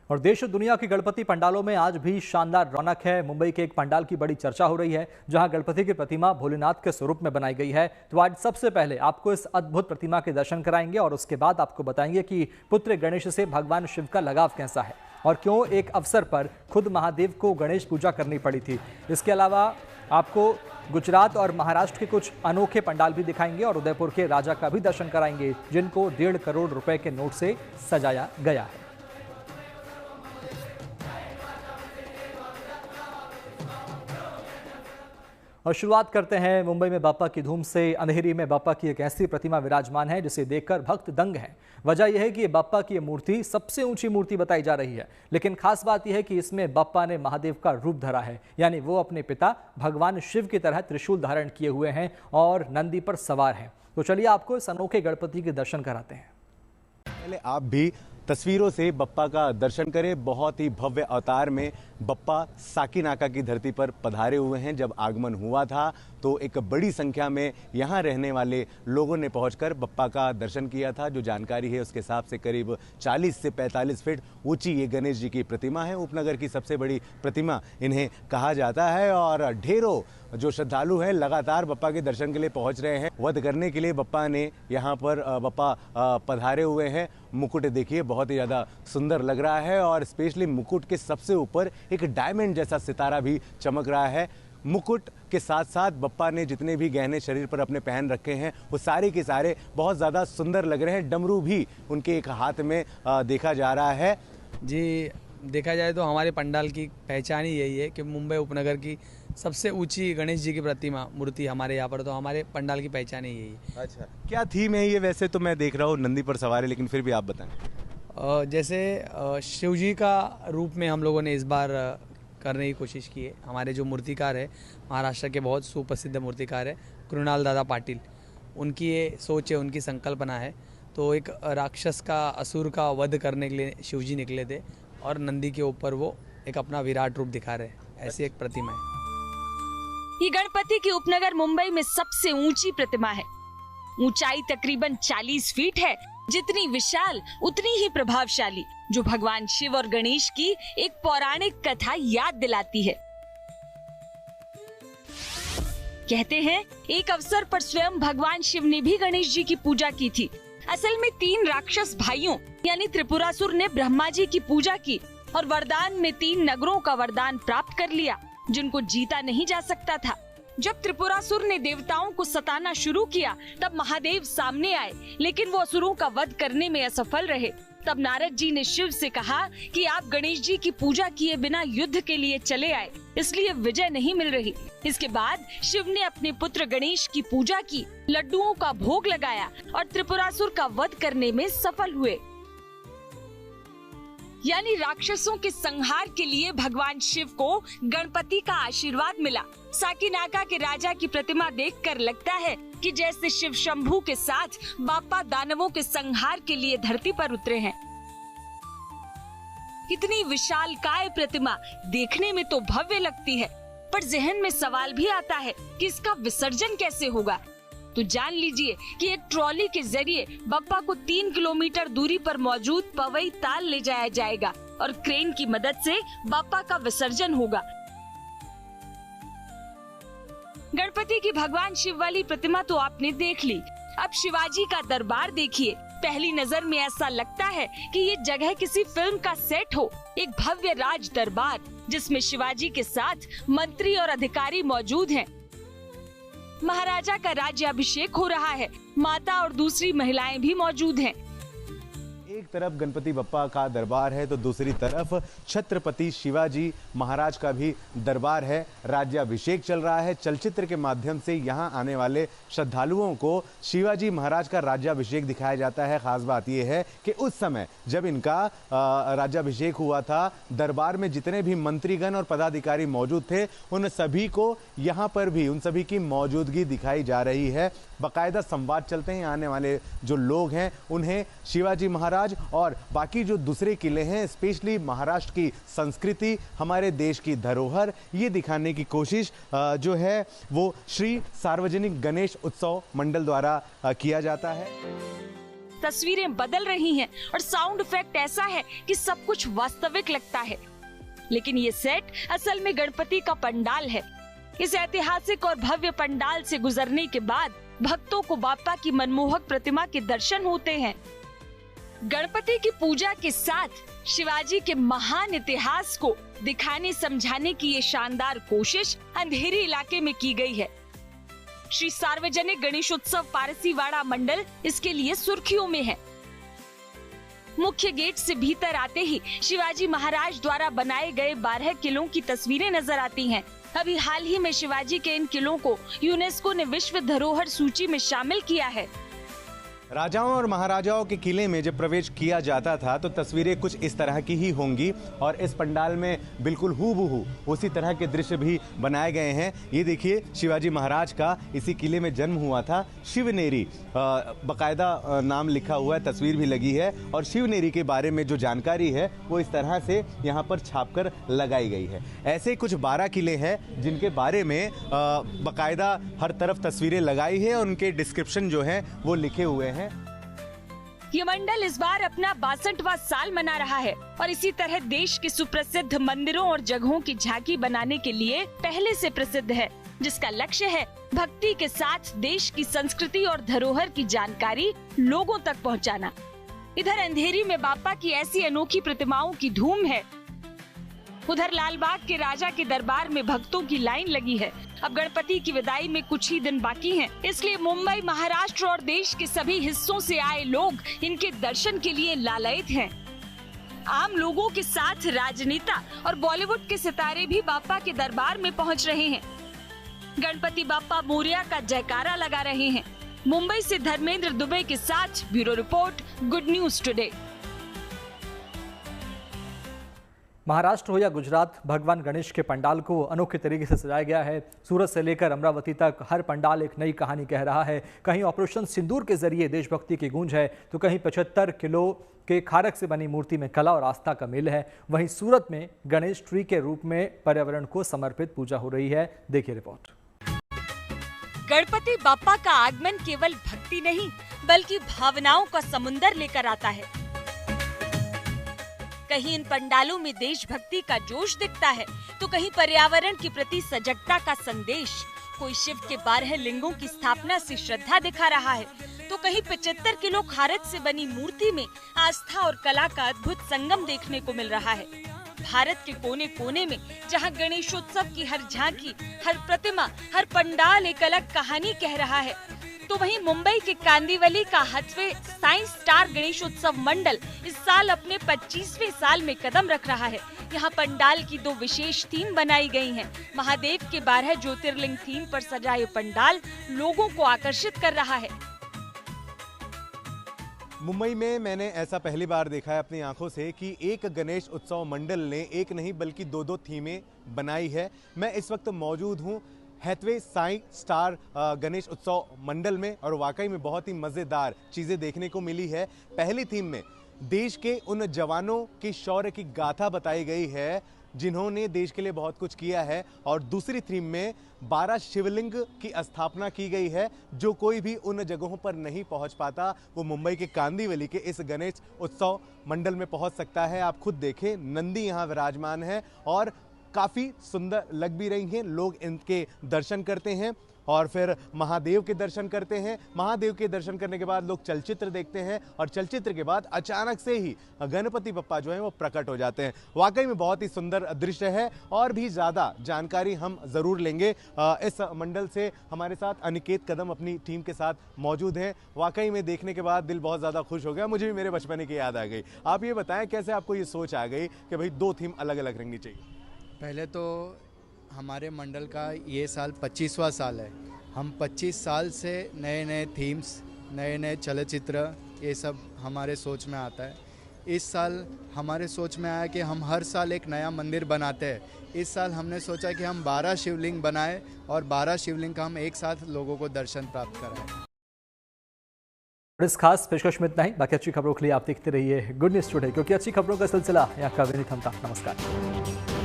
और देश और दुनिया के गणपति पंडालों में आज भी शानदार रौनक है। मुंबई के एक पंडाल की बड़ी चर्चा हो रही है, जहां गणपति की प्रतिमा भोलेनाथ के स्वरूप में बनाई गई है। तो आज सबसे पहले आपको इस अद्भुत प्रतिमा के दर्शन कराएंगे और उसके बाद आपको बताएंगे कि पुत्र गणेश से भगवान शिव का लगाव कैसा है और क्यों एक अवसर पर खुद महादेव को गणेश पूजा करनी पड़ी थी। इसके अलावा आपको गुजरात और महाराष्ट्र के कुछ अनोखे पंडाल भी दिखाएंगे और उदयपुर के राजा का भी दर्शन कराएंगे, जिनको 1.5 करोड़ रुपए के नोट से सजाया गया है। और शुरुआत करते हैं मुंबई में बाप्पा की धूम से। अंधेरी में बाप्पा की एक ऐसी प्रतिमा विराजमान है जिसे देखकर भक्त दंग हैं। वजह यह है कि ये बाप्पा की मूर्ति सबसे ऊंची मूर्ति बताई जा रही है, लेकिन खास बात यह है कि इसमें बाप्पा ने महादेव का रूप धरा है, यानी वो अपने पिता भगवान शिव की तरह त्रिशूल धारण किए हुए हैं और नंदी पर सवार हैं। तो चलिए आपको इस अनोखे गणपति के दर्शन कराते हैं। पहले आप भी तस्वीरों से बप्पा का दर्शन करें। बहुत ही भव्य अवतार में बप्पा साकीनाका की धरती पर पधारे हुए हैं। जब आगमन हुआ था तो एक बड़ी संख्या में यहाँ रहने वाले लोगों ने पहुंचकर बप्पा का दर्शन किया था। जो जानकारी है उसके हिसाब से करीब 40 से 45 फीट ऊंची ये गणेश जी की प्रतिमा है। उपनगर की सबसे बड़ी प्रतिमा इन्हें कहा जाता है और ढेरों जो श्रद्धालु हैं लगातार बप्पा के दर्शन के लिए पहुंच रहे हैं। वध करने के लिए बप्पा ने यहाँ पर बप्पा पधारे हुए हैं। मुकुट देखिए बहुत ही ज़्यादा सुंदर लग रहा है और स्पेशली मुकुट के सबसे ऊपर एक डायमंड जैसा सितारा भी चमक रहा है। मुकुट के साथ साथ बप्पा ने जितने भी गहने शरीर पर अपने पहन रखे हैं वो सारे के सारे बहुत ज़्यादा सुंदर लग रहे हैं। डमरू भी उनके एक हाथ में देखा जा रहा है। जी, देखा जाए तो हमारे पंडाल की पहचान ही यही है कि मुंबई उपनगर की सबसे ऊंची गणेश जी की प्रतिमा मूर्ति हमारे यहाँ पर, तो हमारे पंडाल की पहचान ही यही है। अच्छा, क्या थीम है ये? वैसे तो मैं देख रहा हूँ नंदी पर सवार है, लेकिन फिर भी आप बताएं। जैसे शिव जी का रूप में हम लोगों ने इस बार करने की कोशिश की है। हमारे जो मूर्तिकार है महाराष्ट्र के बहुत सुप्रसिद्ध मूर्तिकार है कृणाल दादा पाटिल, उनकी ये सोच है, उनकी संकल्पना है। तो एक राक्षस का, असुर का वध करने के लिए शिव जी निकले थे और नंदी के ऊपर वो एक अपना विराट रूप दिखा रहे हैं। ऐसी एक प्रतिमा है। ये गणपति की उपनगर मुंबई में सबसे ऊंची प्रतिमा है। ऊंचाई तकरीबन 40 फीट है। जितनी विशाल उतनी ही प्रभावशाली, जो भगवान शिव और गणेश की एक पौराणिक कथा याद दिलाती है। कहते हैं एक अवसर पर स्वयं भगवान शिव ने भी गणेश जी की पूजा की थी। असल में 3 राक्षस भाइयों यानी त्रिपुरासुर ने ब्रह्मा जी की पूजा की और वरदान में 3 नगरों का वरदान प्राप्त कर लिया, जिनको जीता नहीं जा सकता था। जब त्रिपुरासुर ने देवताओं को सताना शुरू किया तब महादेव सामने आए, लेकिन वो असुरों का वध करने में असफल रहे। तब नारद जी ने शिव से कहा कि आप गणेश जी की पूजा किए बिना युद्ध के लिए चले आए, इसलिए विजय नहीं मिल रही। इसके बाद शिव ने अपने पुत्र गणेश की पूजा की, लड्डुओं का भोग लगाया और त्रिपुरासुर का वध करने में सफल हुए। यानी राक्षसों के संहार के लिए भगवान शिव को गणपति का आशीर्वाद मिला। साकीनाका के राजा की प्रतिमा देखकर लगता है कि जैसे शिव शंभू के साथ बाप्पा दानवों के संहार के लिए धरती पर उतरे हैं। इतनी विशालकाय प्रतिमा देखने में तो भव्य लगती है, पर जहन में सवाल भी आता है कि इसका विसर्जन कैसे होगा। तो जान लीजिए कि एक ट्रॉली के जरिए बप्पा को 3 किलोमीटर दूरी पर मौजूद पवई ताल ले जाया जाएगा और क्रेन की मदद से बप्पा का विसर्जन होगा। गणपति की भगवान शिव वाली प्रतिमा तो आपने देख ली, अब शिवाजी का दरबार देखिए। पहली नजर में ऐसा लगता है कि ये जगह किसी फिल्म का सेट हो। एक भव्य राज दरबार जिसमें शिवाजी के साथ मंत्री और अधिकारी मौजूद हैं। महाराजा का राज्याभिषेक हो रहा है। माता और दूसरी महिलाएं भी मौजूद हैं। एक तरफ गणपति बप्पा का दरबार है तो दूसरी तरफ छत्रपति शिवाजी महाराज का भी दरबार है। राज्याभिषेक चल रहा है। चलचित्र के माध्यम से यहाँ आने वाले श्रद्धालुओं को शिवाजी महाराज का राज्याभिषेक दिखाया जाता है। खास बात यह है कि उस समय जब इनका राज्याभिषेक हुआ था, दरबार में जितने भी मंत्रीगण और पदाधिकारी मौजूद थे उन सभी को यहाँ पर भी उन सभी की मौजूदगी दिखाई जा रही है। बाकायदा संवाद चलते हैं। आने वाले जो लोग हैं उन्हें शिवाजी महाराज और बाकी जो दूसरे किले हैं, स्पेशली महाराष्ट्र की संस्कृति, हमारे देश की धरोहर, ये दिखाने की कोशिश जो है वो श्री सार्वजनिक गणेश उत्सव मंडल द्वारा किया जाता है। तस्वीरें बदल रही हैं और साउंड इफेक्ट ऐसा है कि सब कुछ वास्तविक लगता है। लेकिन ये सेट असल में गणपति का पंडाल है। इस ऐतिहासिक और भव्य पंडाल से गुजरने के बाद भक्तों को बाप्पा की मनमोहक प्रतिमा के दर्शन होते हैं। गणपति की पूजा के साथ शिवाजी के महान इतिहास को दिखाने समझाने की ये शानदार कोशिश अंधेरी इलाके में की गई है। श्री सार्वजनिक गणेशोत्सव पारसीवाड़ा मंडल इसके लिए सुर्खियों में है। मुख्य गेट से भीतर आते ही शिवाजी महाराज द्वारा बनाए गए 12 किलों की तस्वीरें नजर आती हैं। अभी हाल ही में शिवाजी के इन किलों को यूनेस्को ने विश्व धरोहर सूची में शामिल किया है। राजाओं और महाराजाओं के किले में जब प्रवेश किया जाता था तो तस्वीरें कुछ इस तरह की ही होंगी और इस पंडाल में बिल्कुल हूबहू उसी तरह के दृश्य भी बनाए गए हैं। ये देखिए, शिवाजी महाराज का इसी किले में जन्म हुआ था। शिवनेरी बाकायदा नाम लिखा हुआ है, तस्वीर भी लगी है और शिवनेरी के बारे में जो जानकारी है वो इस तरह से यहाँ पर छापकर लगाई गई है। ऐसे कुछ 12 किले हैं जिनके बारे में बाकायदा हर तरफ तस्वीरें लगाई है और उनके डिस्क्रिप्शन जो है वो लिखे हुए हैं। ये मंडल इस बार अपना 62वां साल मना रहा है और इसी तरह देश के सुप्रसिद्ध मंदिरों और जगहों की झांकी बनाने के लिए पहले से प्रसिद्ध है, जिसका लक्ष्य है भक्ति के साथ देश की संस्कृति और धरोहर की जानकारी लोगों तक पहुंचाना। इधर अंधेरी में बाप्पा की ऐसी अनोखी प्रतिमाओं की धूम है। उधर लालबाग के राजा के दरबार में भक्तों की लाइन लगी है। अब गणपति की विदाई में कुछ ही दिन बाकी हैं, इसलिए मुंबई, महाराष्ट्र और देश के सभी हिस्सों से आए लोग इनके दर्शन के लिए लालायित हैं। आम लोगों के साथ राजनेता और बॉलीवुड के सितारे भी बाप्पा के दरबार में पहुंच रहे हैं। गणपति बाप्पा मोरिया का जयकारा लगा रहे हैं। मुंबई से धर्मेंद्र दुबे के साथ bureau report, good news today. Maharashtra हो या गुजरात, भगवान गणेश के पंडाल को अनोखे तरीके से सजाया गया है। सूरत से लेकर अमरावती तक हर पंडाल एक नई कहानी कह रहा है। कहीं ऑपरेशन सिंदूर के जरिए देशभक्ति की गूंज है तो कहीं 75 किलो के खारक से बनी मूर्ति में कला और आस्था का मेल है। वहीं सूरत में गणेश ट्री के रूप में पर्यावरण को समर्पित पूजा हो रही है। देखिए रिपोर्ट। गणपति बाप्पा का आगमन केवल भक्ति नहीं बल्कि भावनाओं का समुंदर लेकर आता है। कहीं इन पंडालों में देशभक्ति का जोश दिखता है तो कहीं पर्यावरण के प्रति सजगता का संदेश। कोई शिव के 12 लिंगों की स्थापना से श्रद्धा दिखा रहा है तो कहीं 75 किलो खारक से बनी मूर्ति में आस्था और कला का अद्भुत संगम देखने को मिल रहा है। भारत के कोने कोने में जहां गणेशोत्सव की हर झांकी, हर प्रतिमा, हर पंडाल एक अलग कहानी कह रहा है, तो वहीं मुंबई के कांदिवली का 8वें साइंस स्टार गणेशोत्सव मंडल इस साल अपने 25वें साल में कदम रख रहा है। यहाँ पंडाल की 2 विशेष थीम बनाई गई हैं। महादेव के 12 ज्योतिर्लिंग थीम पर सजा ये पंडाल लोगों को आकर्षित कर रहा है। मुंबई में मैंने ऐसा पहली बार देखा है अपनी आंखों से कि एक गणेश उत्सव मंडल ने एक नहीं बल्कि 2-2 थीमें बनाई है। मैं इस वक्त मौजूद हूँ 8वें साइंस स्टार गणेश उत्सव मंडल में और वाकई में बहुत ही मज़ेदार चीज़ें देखने को मिली है। पहली थीम में देश के उन जवानों की शौर्य की गाथा बताई गई है जिन्होंने देश के लिए बहुत कुछ किया है और दूसरी थीम में 12 शिवलिंग की स्थापना की गई है। जो कोई भी उन जगहों पर नहीं पहुंच पाता वो मुंबई के कांदिवली के इस गणेश उत्सव मंडल में पहुंच सकता है। आप खुद देखें, नंदी यहाँ विराजमान है और काफ़ी सुंदर लग भी रही हैं। लोग इनके दर्शन करते हैं और फिर महादेव के दर्शन करते हैं। महादेव के दर्शन करने के बाद लोग चलचित्र देखते हैं और चलचित्र के बाद अचानक से ही गणपति बप्पा जो है वो प्रकट हो जाते हैं। वाकई में बहुत ही सुंदर दृश्य है और भी ज़्यादा जानकारी हम ज़रूर लेंगे। इस मंडल से हमारे साथ अनिकेत कदम अपनी टीम के साथ मौजूद हैं। वाकई में देखने के बाद दिल बहुत ज़्यादा खुश हो गया। मुझे भी मेरे बचपने की याद आ गई। आप ये बताएं कैसे आपको ये सोच आ गई कि भाई 2 थीम अलग अलग रखनी चाहिए? पहले तो हमारे मंडल का ये साल 25वां साल है। हम 25 साल से नए नए थीम्स, नए नए चलचित्र, ये सब हमारे सोच में आता है। इस साल हमारे सोच में आया कि हम हर साल एक नया मंदिर बनाते हैं। इस साल हमने सोचा कि हम 12 शिवलिंग बनाएं और 12 शिवलिंग का हम एक साथ लोगों को दर्शन प्राप्त कराएं। इस खास पेशकश में इतना ही। बाकी अच्छी खबरों के लिए आप देखते रहिए गुड न्यूज टुडे, क्योंकि अच्छी खबरों का सिलसिला यहाँ कभी नहीं थमता। नमस्कार।